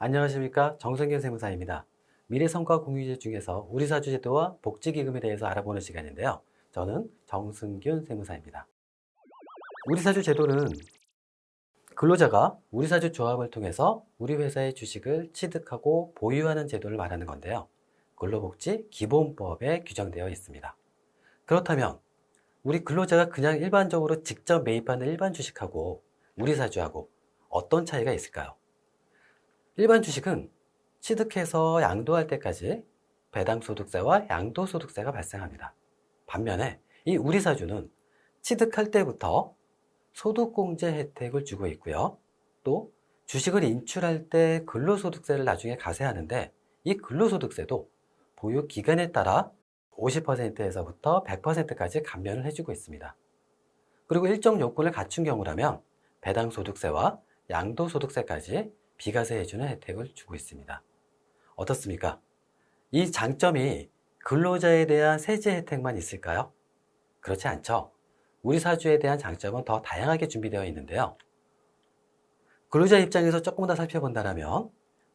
안녕하십니까, 정성균 세무사입니다. 미래성과 공유제 중에서 우리사주제도와 복지기금에 대해서 알아보는 시간인데요. 저는 정승균 세무사입니다. 우리사주제도는 근로자가 우리사주 조합을 통해서 우리 회사의 주식을 취득하고 보유하는 제도를 말하는 건데요. 근로복지기본법에 규정되어 있습니다. 그렇다면 우리 근로자가 그냥 일반적으로 직접 매입하는 일반 주식하고 우리사주하고 어떤 차이가 있을까요? 일반 주식은 취득해서 양도할 때까지 배당소득세와 양도소득세가 발생합니다. 반면에 이 우리사주는 취득할 때부터 소득공제 혜택을 주고 있고요. 또 주식을 인출할 때 근로소득세를 나중에 가세하는데 이 근로소득세도 보유 기간에 따라 50%에서부터 100%까지 감면을 해주고 있습니다. 그리고 일정 요건을 갖춘 경우라면 배당소득세와 양도소득세까지 비과세해주는 혜택을 주고 있습니다. 어떻습니까? 이 장점이 근로자에 대한 세제 혜택만 있을까요? 그렇지 않죠. 우리 사주에 대한 장점은 더 다양하게 준비되어 있는데요. 근로자 입장에서 조금 더 살펴본다면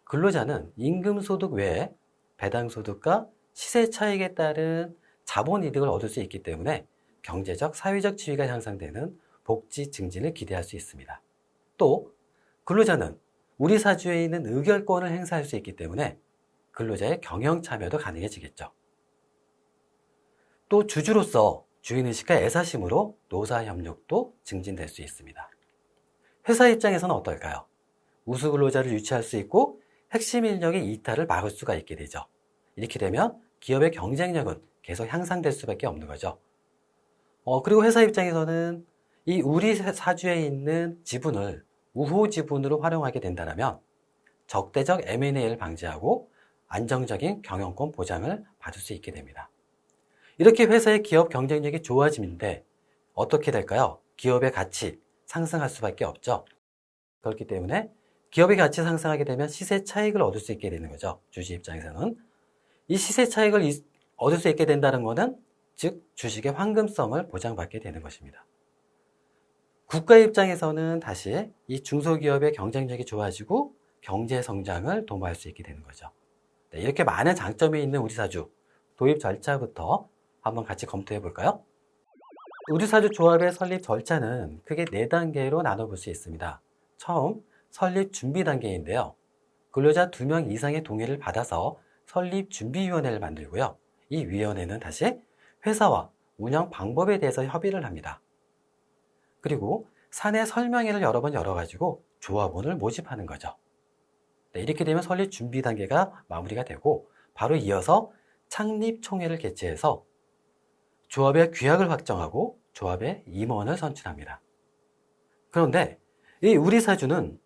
근로자는 임금소득 외에 배당소득과 시세 차익에 따른 자본이득을 얻을 수 있기 때문에 경제적, 사회적 지위가 향상되는 복지 증진을 기대할 수 있습니다. 또 근로자는 우리 사주에 있는 의결권을 행사할 수 있기 때문에 근로자의 경영 참여도 가능해지겠죠. 또 주주로서 주인의식과 애사심으로 노사협력도 증진될 수 있습니다. 회사 입장에서는 어떨까요? 우수 근로자를 유치할 수 있고 핵심 인력의 이탈을 막을 수가 있게 되죠. 이렇게 되면 기업의 경쟁력은 계속 향상될 수밖에 없는 거죠. 그리고 회사 입장에서는 이 우리 사주에 있는 지분을 우호 지분으로 활용하게 된다면 적대적 M&A를 방지하고 안정적인 경영권 보장을 받을 수 있게 됩니다. 이렇게 회사의 기업 경쟁력이 좋아지는데 어떻게 될까요? 기업의 가치 상승할 수밖에 없죠. 그렇기 때문에 기업의 가치 상승하게 되면 시세 차익을 얻을 수 있게 되는 거죠. 주주 입장에서는. 이 시세 차익을 얻을 수 있게 된다는 것은 즉 주식의 황금성을 보장받게 되는 것입니다. 국가 입장에서는 다시 이 중소기업의 경쟁력이 좋아지고 경제 성장을 도모할 수 있게 되는 거죠. 네, 이렇게 많은 장점이 있는 우리사주 도입 절차부터 한번 같이 검토해 볼까요? 우리사주 조합의 설립 절차는 크게 4단계로 나눠볼 수 있습니다. 처음 설립 준비 단계인데요. 근로자 2명 이상의 동의를 받아서 설립준비위원회를 만들고요. 이 위원회는 다시 회사와 운영 방법에 대해서 협의를 합니다. 그리고 사내 설명회를 여러 번 열어가지고 조합원을 모집하는 거죠. 네, 이렇게 되면 설립 준비 단계가 마무리가 되고 바로 이어서 창립총회를 개최해서 조합의 규약을 확정하고 조합의 임원을 선출합니다. 그런데 이 우리사주는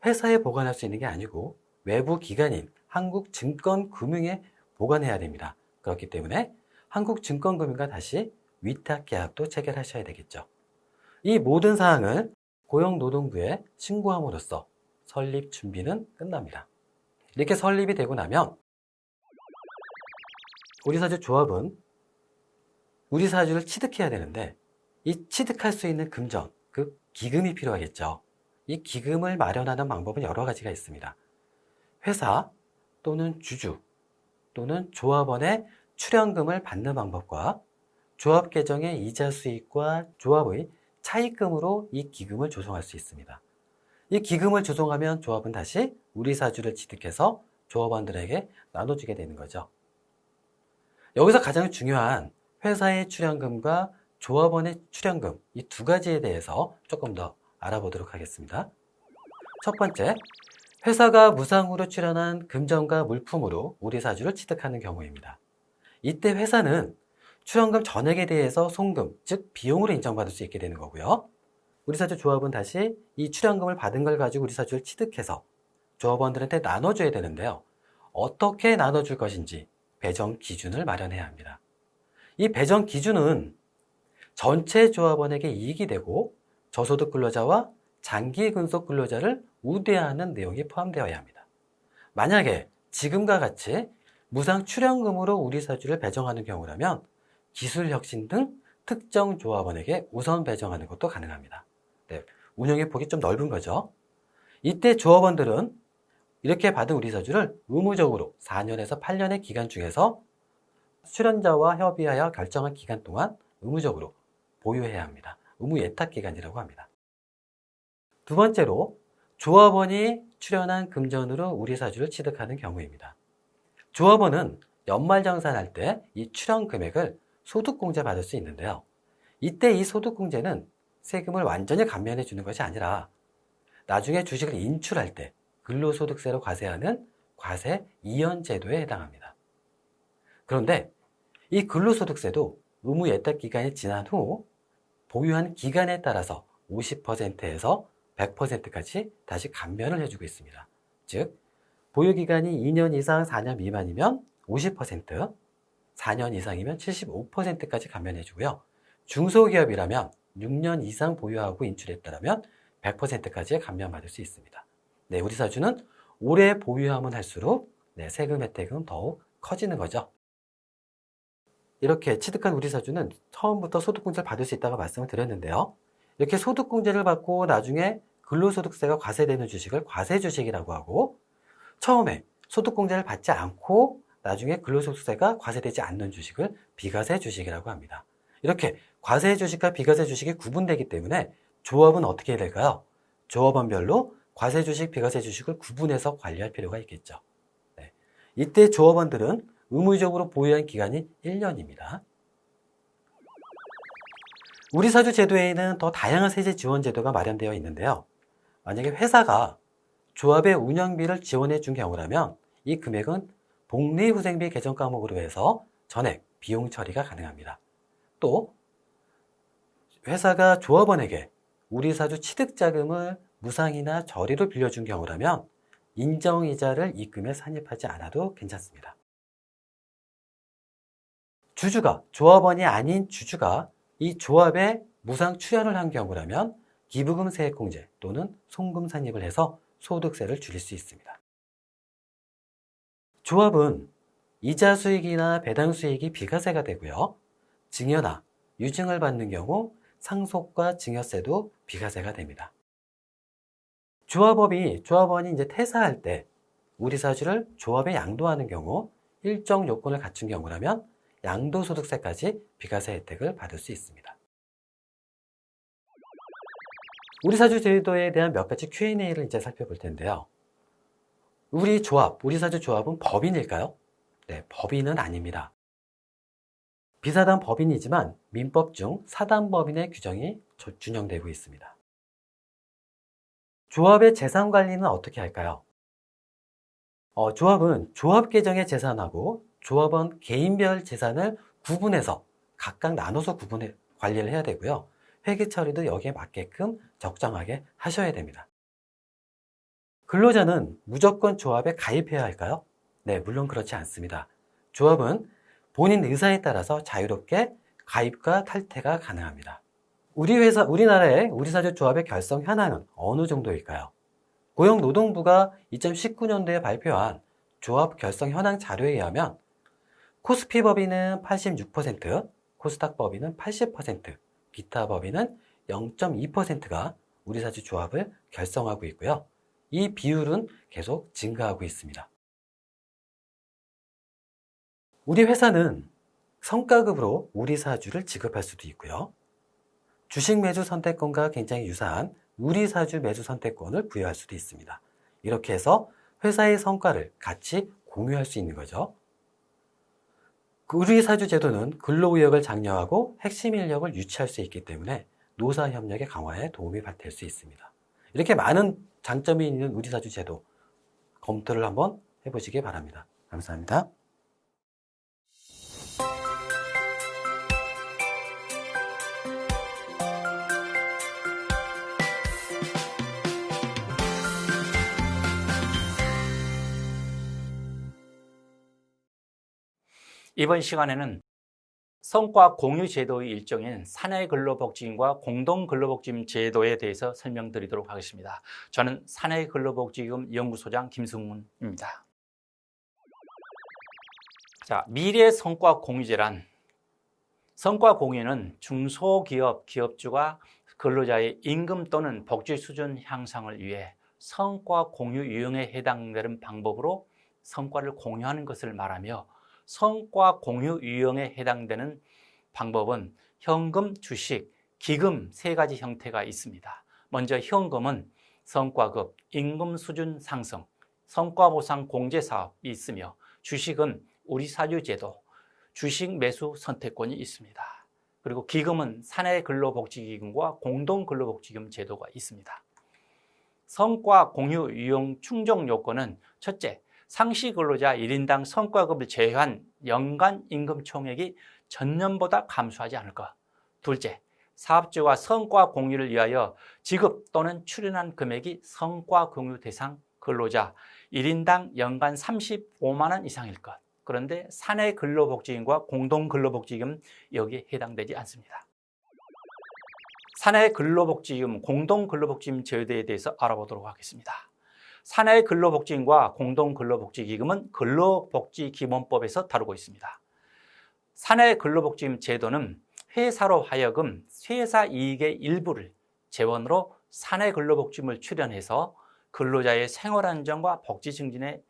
회사에 보관할 수 있는 게 아니고 외부 기관인 한국증권금융에 보관해야 됩니다. 그렇기 때문에 한국증권금융과 다시 위탁계약도 체결하셔야 되겠죠. 이 모든 사항을 고용노동부에 신고함으로써 설립 준비는 끝납니다. 이렇게 설립이 되고 나면 우리사주 조합은 우리사주를 취득해야 되는데 이 취득할 수 있는 금전, 그 기금이 필요하겠죠. 이 기금을 마련하는 방법은 여러 가지가 있습니다. 회사 또는 주주 또는 조합원의 출연금을 받는 방법과 조합 계정의 이자 수익과 조합의 차입금으로 이 기금을 조성할 수 있습니다. 이 기금을 조성하면 조합은 다시 우리사주를 취득해서 조합원들에게 나눠주게 되는 거죠. 여기서 가장 중요한 회사의 출연금과 조합원의 출연금, 이 두 가지에 대해서 조금 더 알아보도록 하겠습니다. 첫 번째, 회사가 무상으로 출연한 금전과 물품으로 우리사주를 취득하는 경우입니다. 이때 회사는 출연금 전액에 대해서 송금, 즉 비용으로 인정받을 수 있게 되는 거고요. 우리사주 조합은 다시 이 출연금을 받은 걸 가지고 우리사주를 취득해서 조합원들한테 나눠줘야 되는데요. 어떻게 나눠줄 것인지 배정 기준을 마련해야 합니다. 이 배정 기준은 전체 조합원에게 이익이 되고 저소득 근로자와 장기 근속 근로자를 우대하는 내용이 포함되어야 합니다. 만약에 지금과 같이 무상 출연금으로 우리사주를 배정하는 경우라면 기술혁신 등 특정 조합원에게 우선 배정하는 것도 가능합니다. 네, 운영의 폭이 좀 넓은 거죠. 이때 조합원들은 이렇게 받은 우리사주를 의무적으로 4년에서 8년의 기간 중에서 출연자와 협의하여 결정한 기간 동안 의무적으로 보유해야 합니다. 의무 예탁 기간이라고 합니다. 두 번째로 조합원이 출연한 금전으로 우리사주를 취득하는 경우입니다. 조합원은 연말정산할 때 이 출연 금액을 소득공제 받을 수 있는데요. 이때 이 소득공제는 세금을 완전히 감면해 주는 것이 아니라 나중에 주식을 인출할 때 근로소득세로 과세하는 과세 이연 제도에 해당합니다. 그런데 이 근로소득세도 의무 예탁 기간이 지난 후 보유한 기간에 따라서 50%에서 100%까지 다시 감면을 해주고 있습니다. 즉, 보유기간이 2년 이상 4년 미만이면 50%, 4년 이상이면 75%까지 감면해주고요. 중소기업이라면 6년 이상 보유하고 인출했다면 100%까지 감면받을 수 있습니다. 네, 우리사주는 오래 보유하면 할수록 세금 혜택은 더욱 커지는 거죠. 이렇게 취득한 우리사주는 처음부터 소득공제를 받을 수 있다고 말씀을 드렸는데요. 이렇게 소득공제를 받고 나중에 근로소득세가 과세되는 주식을 과세주식이라고 하고, 처음에 소득공제를 받지 않고 나중에 근로소득세가 과세되지 않는 주식을 비과세 주식이라고 합니다. 이렇게 과세 주식과 비과세 주식이 구분되기 때문에 조합은 어떻게 해야 될까요? 조합원별로 과세 주식, 비과세 주식을 구분해서 관리할 필요가 있겠죠. 네. 이때 조합원들은 의무적으로 보유한 기간이 1년입니다. 우리사주 제도에는 더 다양한 세제 지원 제도가 마련되어 있는데요. 만약에 회사가 조합의 운영비를 지원해 준 경우라면 이 금액은 복리후생비 개정 과목으로 해서 전액 비용 처리가 가능합니다. 또 회사가 조합원에게 우리사주 취득자금을 무상이나 저리로 빌려준 경우라면 인정이자를 입금에 산입하지 않아도 괜찮습니다. 주주가, 조합원이 아닌 주주가 이 조합에 무상 출연을 한 경우라면 기부금 세액공제 또는 송금 산입을 해서 소득세를 줄일 수 있습니다. 조합은 이자 수익이나 배당 수익이 비과세가 되고요. 증여나 유증을 받는 경우 상속과 증여세도 비과세가 됩니다. 조합원이 이제 퇴사할 때 우리사주를 조합에 양도하는 경우 일정 요건을 갖춘 경우라면 양도소득세까지 비과세 혜택을 받을 수 있습니다. 우리사주 제도에 대한 몇 가지 Q&A를 이제 살펴볼 텐데요. 우리사주 조합은 법인일까요? 네, 법인은 아닙니다. 비사단 법인이지만 민법 중 사단법인의 규정이 준용되고 있습니다. 조합의 재산 관리는 어떻게 할까요? 조합은 조합 계정의 재산하고 조합원 개인별 재산을 구분해서 각각 나눠서 관리를 해야 되고요. 회계 처리도 여기에 맞게끔 적정하게 하셔야 됩니다. 근로자는 무조건 조합에 가입해야 할까요? 네, 물론 그렇지 않습니다. 조합은 본인 의사에 따라서 자유롭게 가입과 탈퇴가 가능합니다. 우리나라의 우리사주 조합의 결성 현황은 어느 정도일까요? 고용노동부가 2019년도에 발표한 조합 결성 현황 자료에 의하면 코스피 법인은 86%, 코스닥 법인은 80%, 기타 법인은 0.2%가 우리사주 조합을 결성하고 있고요. 이 비율은 계속 증가하고 있습니다. 우리 회사는 성과급으로 우리사주를 지급할 수도 있고요. 주식 매수 선택권과 굉장히 유사한 우리사주 매수 선택권을 부여할 수도 있습니다. 이렇게 해서 회사의 성과를 같이 공유할 수 있는 거죠. 우리사주 제도는 근로의욕을 장려하고 핵심 인력을 유치할 수 있기 때문에 노사협력의 강화에 도움이 될 수 있습니다. 이렇게 많은 장점이 있는 우리사주 제도 검토를 한번 해보시기 바랍니다. 감사합니다. 이번 시간에는 성과 공유 제도의 일종인 사내근로복지임과 공동근로복지임 제도에 대해서 설명드리도록 하겠습니다. 저는 사내근로복지임 연구소장 김승문입니다. 자, 미래 성과 공유제란, 성과 공유는 중소기업 기업주가 근로자의 임금 또는 복지 수준 향상을 위해 성과 공유 유형에 해당되는 방법으로 성과를 공유하는 것을 말하며, 성과 공유 유형에 해당되는 방법은 현금, 주식, 기금 세 가지 형태가 있습니다. 먼저 현금은 성과급, 임금 수준 상승, 성과보상 공제사업이 있으며, 주식은 우리사주제도, 주식 매수 선택권이 있습니다. 그리고 기금은 사내근로복지기금과 공동근로복지기금 제도가 있습니다. 성과 공유 유형 충족 요건은 첫째, 상시 근로자 1인당 성과급을 제외한 연간 임금 총액이 전년보다 감소하지 않을 것. 둘째, 사업주와 성과 공유를 위하여 지급 또는 출연한 금액이 성과 공유 대상 근로자 1인당 연간 35만 원 이상일 것. 그런데 사내 근로복지금과 공동근로복지금 여기에 해당되지 않습니다. 사내 근로복지금, 공동근로복지금 제도에 대해서 알아보도록 하겠습니다. 사내 근로복지금과 공동근로복지기금은 근로복지기본법에서 다루고 있습니다. 사내 근로복지금 제도는 회사로 하여금 회사 이익의 일부를 재원으로 사내 근로복지금을 출연해서 근로자의 생활안정과 복지 증진에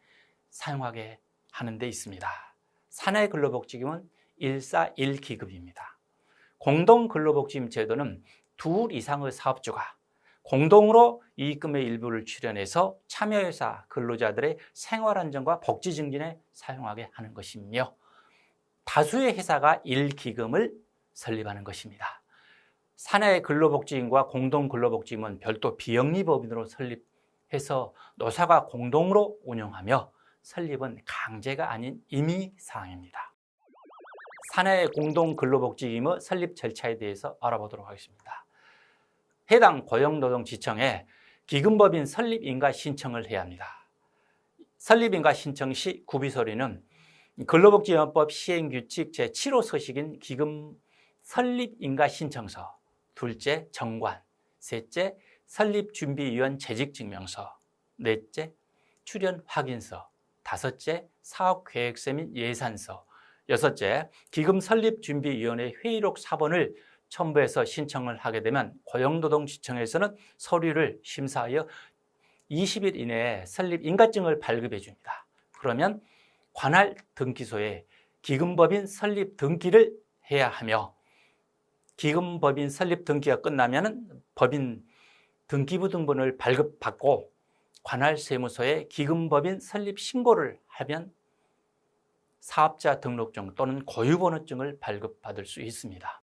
사용하게 하는 데 있습니다. 사내 근로복지금은 141기금입니다. 공동근로복지금 제도는 둘 이상의 사업주가 공동으로 이익금의 일부를 출연해서 참여회사 근로자들의 생활안정과 복지 증진에 사용하게 하는 것이며, 다수의 회사가 1기금을 설립하는 것입니다. 사내 근로복지금과 공동근로복지금은 별도 비영리법인으로 설립해서 노사가 공동으로 운영하며, 설립은 강제가 아닌 임의사항입니다. 사내 공동근로복지기금의 설립 절차에 대해서 알아보도록 하겠습니다. 해당 고용노동지청에 기금법인 설립인가 신청을 해야 합니다. 설립인가 신청 시 구비서류는 근로복지연법 시행규칙 제7호 서식인 기금 설립인가 신청서, 둘째 정관, 셋째 설립준비위원 재직증명서, 넷째 출연 확인서, 다섯째 사업계획서 및 예산서, 여섯째 기금 설립준비위원회 회의록 사본을 첨부해서 신청을 하게 되면 고용노동지청에서는 서류를 심사하여 20일 이내에 설립 인가증을 발급해 줍니다. 그러면 관할 등기소에 기금법인 설립 등기를 해야 하며, 기금법인 설립 등기가 끝나면 법인 등기부 등본을 발급받고 관할 세무서에 기금법인 설립 신고를 하면 사업자 등록증 또는 고유번호증을 발급받을 수 있습니다.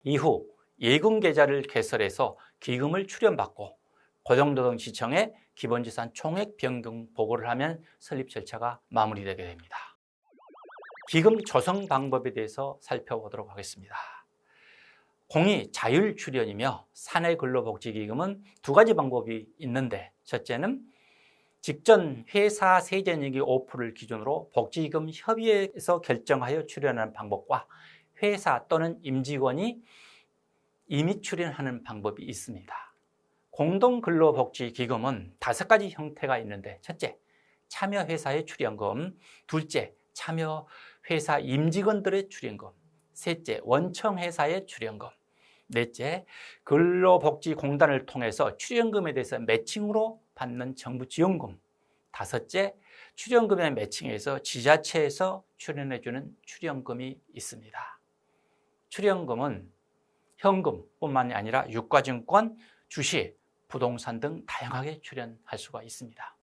이후 예금계좌를 개설해서 기금을 출연받고 고용노동지청에 기본資産총액 변경 보고를 하면 설립 절차가 마무리되게 됩니다. 기금 조성 방법에 대해서 살펴보도록 하겠습니다. 공의 자율 출연이며 사내 근로복지기금은 두 가지 방법이 있는데, 첫째는 직전 회사 세전익이 5%를 기준으로 복지기금 협의회에서 결정하여 출연하는 방법과 회사 또는 임직원이 임의 출연하는 방법이 있습니다. 공동근로복지기금은 5가지 형태가 있는데, 첫째, 참여회사의 출연금, 둘째, 참여회사 임직원들의 출연금, 셋째, 원청회사의 출연금, 넷째, 근로복지공단을 통해서 출연금에 대해서 매칭으로 받는 정부 지원금, 다섯째, 출연금의 매칭에서 지자체에서 출연해주는 출연금이 있습니다. 출연금은 현금뿐만이 아니라 유가증권, 주식, 부동산 등 다양하게 출연할 수가 있습니다.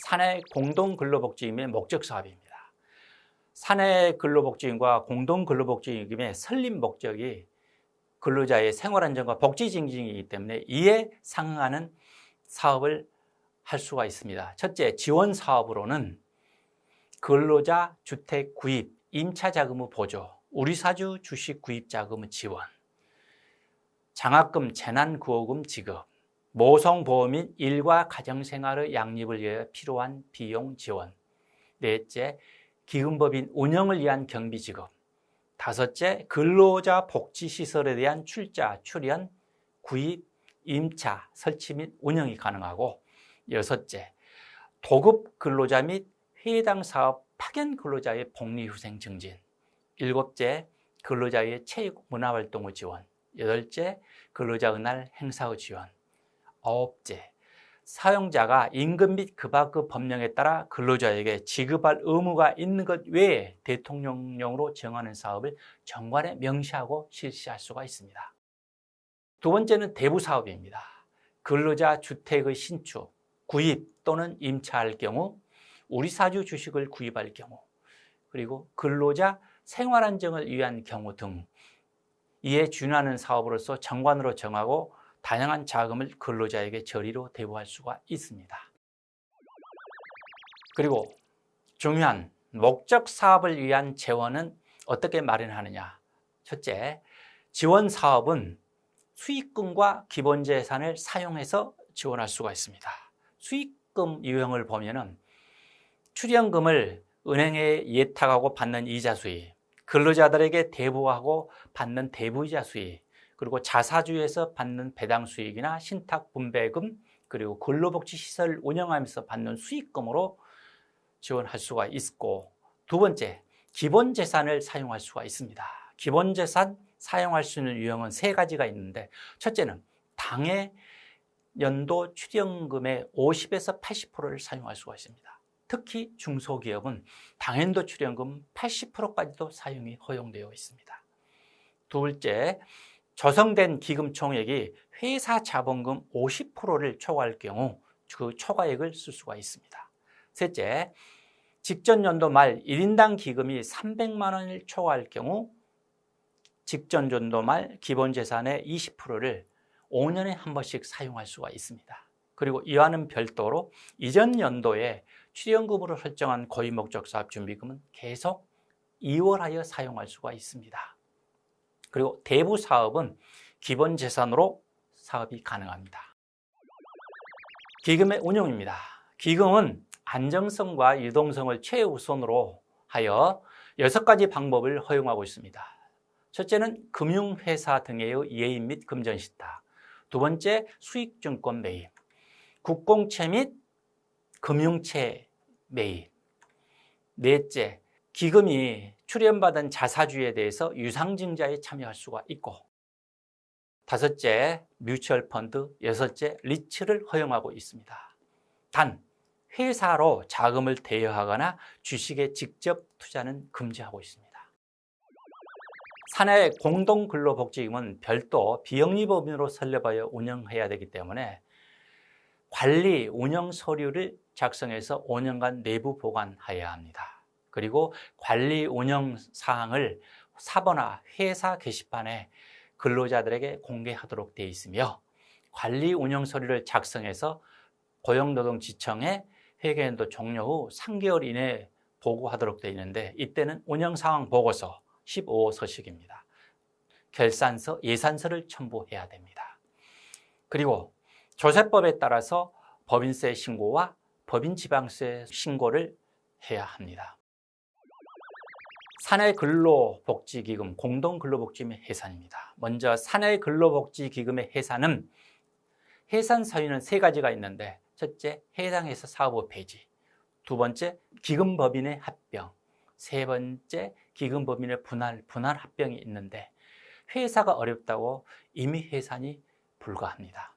사내 공동근로복지기금의 목적 사업입니다. 사내 근로복지기금과 공동근로복지기금의 설립 목적이 근로자의 생활안정과 복지 증진이기 때문에 이에 상응하는 사업을 할 수가 있습니다. 첫째, 지원 사업으로는 근로자 주택 구입, 임차 자금의 보조, 우리사주 주식 구입 자금의 지원, 장학금, 재난구호금 지급, 모성보험 및 일과 가정생활의 양립을 위해 필요한 비용 지원, 넷째, 기금법인 운영을 위한 경비 지급, 다섯째, 근로자 복지시설에 대한 출자, 출연, 구입, 임차, 설치 및 운영이 가능하고, 여섯째, 도급 근로자 및 해당 사업 파견 근로자의 복리후생 증진, 일곱째, 근로자의 체육 문화활동의 지원, 여덟째, 근로자 은할 행사의 지원, 아홉째, 사용자가 임금 및 그바그 법령에 따라 근로자에게 지급할 의무가 있는 것 외에 대통령령으로 정하는 사업을 정관에 명시하고 실시할 수가 있습니다. 두 번째는 대부 사업입니다. 근로자 주택의 신축, 구입 또는 임차할 경우, 우리사주 주식을 구입할 경우, 그리고 근로자 생활 안정을 위한 경우 등 이에 준하는 사업으로서 정관으로 정하고 다양한 자금을 근로자에게 저리로 대부할 수가 있습니다. 그리고 중요한 목적 사업을 위한 재원은 어떻게 마련하느냐? 첫째, 지원 사업은 수익금과 기본재산을 사용해서 지원할 수가 있습니다. 수익금 유형을 보면은 출연금을 은행에 예탁하고 받는 이자 수익, 근로자들에게 대부하고 받는 대부이자 수익, 그리고 자사주에서 받는 배당 수익이나 신탁 분배금, 그리고 근로복지시설 운영하면서 받는 수익금으로 지원할 수가 있고, 두 번째, 기본재산을 사용할 수가 있습니다. 기본재산 사용할 수 있는 유형은 세 가지가 있는데, 첫째는 당해 연도 출연금의 50에서 80%를 사용할 수가 있습니다. 특히 중소기업은 당연도 출연금 80%까지도 사용이 허용되어 있습니다. 두 번째, 조성된 기금 총액이 회사 자본금 50%를 초과할 경우 그 초과액을 쓸 수가 있습니다. 셋째, 직전 연도 말 1인당 기금이 300만 원을 초과할 경우 직전 연도 말 기본재산의 20%를 5년에 한 번씩 사용할 수가 있습니다. 그리고 이와는 별도로 이전 연도에 출연금으로 설정한 고유목적사업 준비금은 계속 2월하여 사용할 수가 있습니다. 그리고 대부 사업은 기본재산으로 사업이 가능합니다. 기금의 운용입니다. 기금은 안정성과 유동성을 최우선으로 하여 6가지 방법을 허용하고 있습니다. 첫째는 금융회사 등의 예입 및 금전신탁, 두 번째 수익증권 매입, 국공채 및 금융채 매입, 넷째 기금이 출연받은 자사주에 대해서 유상증자에 참여할 수가 있고, 다섯째 뮤추얼 펀드, 여섯째 리츠를 허용하고 있습니다. 단 회사로 자금을 대여하거나 주식에 직접 투자는 금지하고 있습니다. 사내 공동근로복지금은 별도 비영리법인으로 설립하여 운영해야 되기 때문에 관리 운영 서류를 작성해서 5년간 내부 보관해야 합니다. 그리고 관리 운영 사항을 사번화 회사 게시판에 근로자들에게 공개하도록 되어 있으며, 관리 운영 서류를 작성해서 고용노동지청에 회계연도 종료 후 3개월 이내에 보고하도록 되어 있는데, 이때는 운영상황 보고서 15호 서식입니다. 결산서, 예산서를 첨부해야 됩니다. 그리고 조세법에 따라서 법인세 신고와 법인지방세 신고를 해야 합니다. 사내근로복지기금, 공동근로복지금의 해산입니다. 먼저 사내근로복지기금의 해산은 해산 사유는 세 가지가 있는데, 첫째, 해당 회사 사업의 폐지, 두 번째, 기금법인의 합병, 세 번째, 기금법인의 분할 합병이 있는데, 회사가 어렵다고 임의 해산이 불가합니다.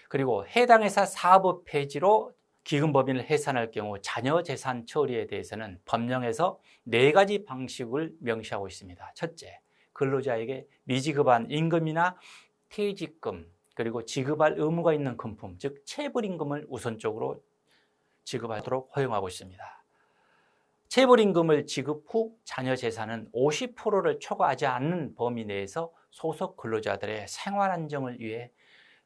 그리고 해당 회사 사업의 폐지로 기금법인을 해산할 경우 자녀 재산 처리에 대해서는 법령에서 4가지 방식을 명시하고 있습니다. 첫째, 근로자에게 미지급한 임금이나 퇴직금, 그리고 지급할 의무가 있는 금품, 즉 체불임금을 우선적으로 지급하도록 허용하고 있습니다. 체불임금을 지급 후 자녀 재산은 50%를 초과하지 않는 범위 내에서 소속 근로자들의 생활 안정을 위해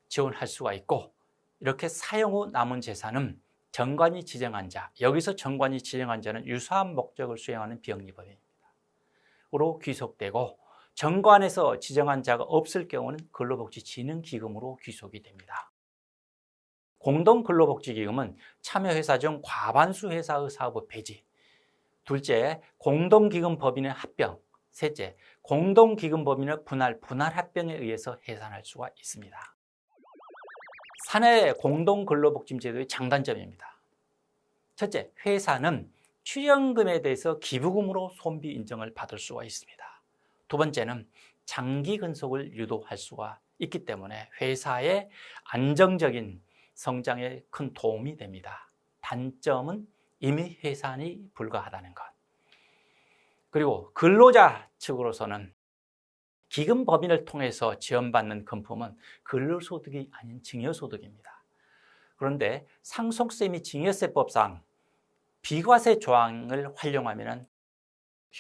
지원할 수가 있고, 이렇게 사용 후 남은 재산은 정관이 지정한 자, 여기서 정관이 지정한 자는 유사한 목적을 수행하는 비영리법인으로 귀속되고, 정관에서 지정한 자가 없을 경우는 근로복지진흥기금으로 귀속이 됩니다. 공동근로복지기금은 참여회사 중 과반수 회사의 사업의 폐지, 둘째, 공동기금법인의 합병, 셋째, 공동기금법인의 분할 합병에 의해서 해산할 수가 있습니다. 사내 공동근로복지제도의 장단점입니다. 첫째, 회사는 출연금에 대해서 기부금으로 손비 인정을 받을 수가 있습니다. 두 번째는 장기 근속을 유도할 수가 있기 때문에 회사의 안정적인 성장에 큰 도움이 됩니다. 단점은 임의 회산이 불가하다는 것. 그리고 근로자 측으로서는 기금법인을 통해서 지원받는 금품은 근로소득이 아닌 증여소득입니다. 그런데 상속세 및 증여세법상 비과세 조항을 활용하면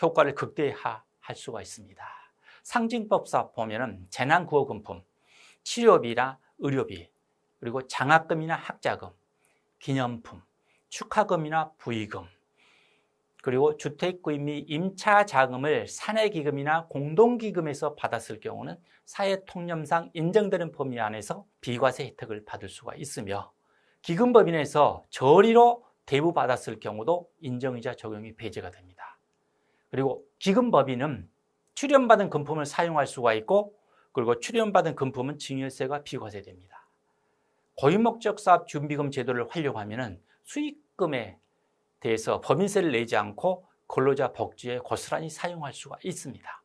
효과를 극대화할 수가 있습니다. 상징법상 보면 재난구호금품, 치료비나 의료비, 그리고 장학금이나 학자금, 기념품, 축하금이나 부의금, 그리고 주택구입 및 임차자금을 사내기금이나 공동기금에서 받았을 경우는 사회통념상 인정되는 범위 안에서 비과세 혜택을 받을 수가 있으며, 기금법인에서 저리로 대부받았을 경우도 인정이자 적용이 배제가 됩니다. 그리고 기금법인은 출연받은 금품을 사용할 수가 있고, 그리고 출연받은 금품은 증여세가 비과세됩니다. 고유목적 사업 준비금 제도를 활용하면 수익금에 대해서 법인세를 내지 않고 근로자 복지에 고스란히 사용할 수가 있습니다.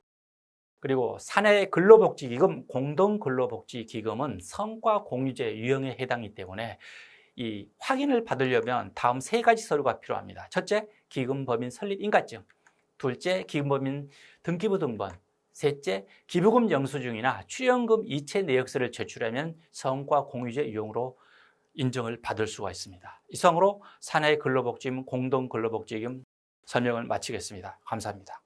그리고 사내 근로복지기금, 공동근로복지기금은 성과 공유제 유형에 해당이기 때문에 이 확인을 받으려면 다음 3가지 서류가 필요합니다. 첫째, 기금법인 설립 인가증. 둘째, 기금법인 등기부 등본. 셋째, 기부금 영수증이나 출연금 이체 내역서를 제출하면 성과 공유제 유형으로 인정을 받을 수가 있습니다. 이상으로 사내 근로복지금, 공동근로복지금 설명을 마치겠습니다. 감사합니다.